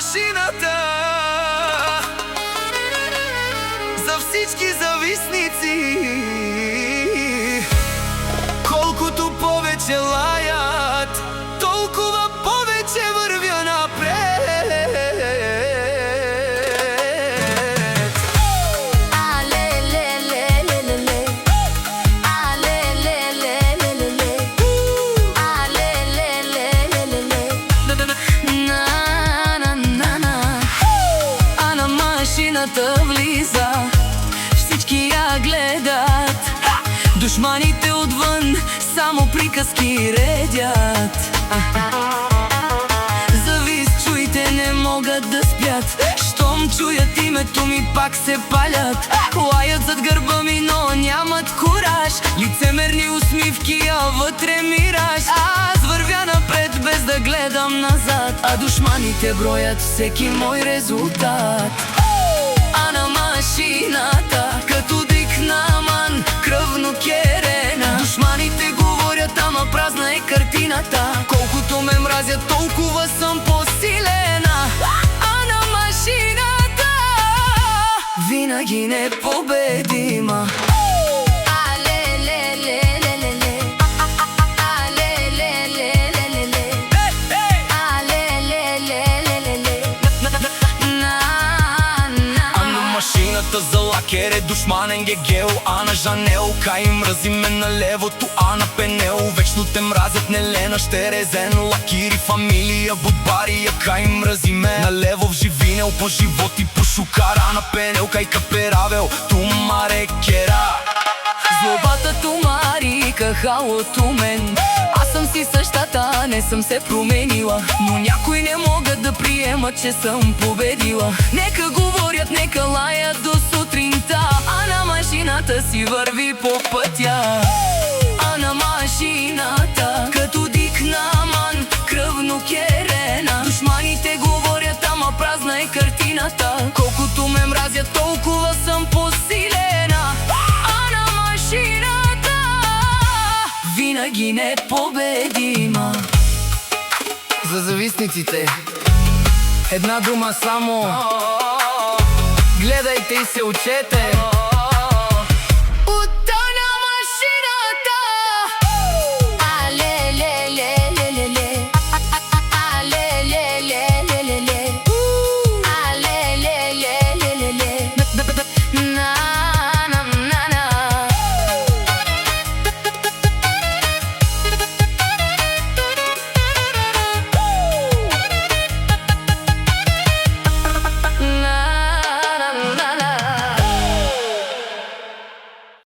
машината за всички завистници. Колкото повече лаят, толкова повече вървя напред. Машината влиза, всички я гледат, душманите отвън само приказки редят. Завист, чуйте, не могат да спят, щом чуят името ми пак се палят. Лаят зад гърба ми, но нямат кураж, лицемерни усмивки, а вътре мираж. Аз вървя напред без да гледам назад, а душманите броят всеки мой резултат. А на машината, като дик на Аман, кръвно керена, душманите говорят, ама празна е картината. Колкото ме мразят, толкова съм по-силена. А на машината винаги непобедима. За лакер е душманен гегел, а на Жанел кай мрази ме на левото, а на Пенел вечно те мразят Нелена, Щерезен, Лакири, фамилия, Будбария, кай мрази ме на лево в Живинел, по живот и по Шукара, на Пенел кай Каперавел, Тумаре кера. Злобата тумари кахалото мен, аз съм си същата, не съм се променила, но някои не могат да приемат, че съм победила. Нека говорят, нека лаят до сутринта, а на машината си върви по пътя. А на машината, като дик на Аман, кръвно керена, душманите говорят, ама празна е картината. Колкото ме мразят, толкова съм по-силена. Машината винаги непобедима. За завистниците една дума само: гледайте и се учете.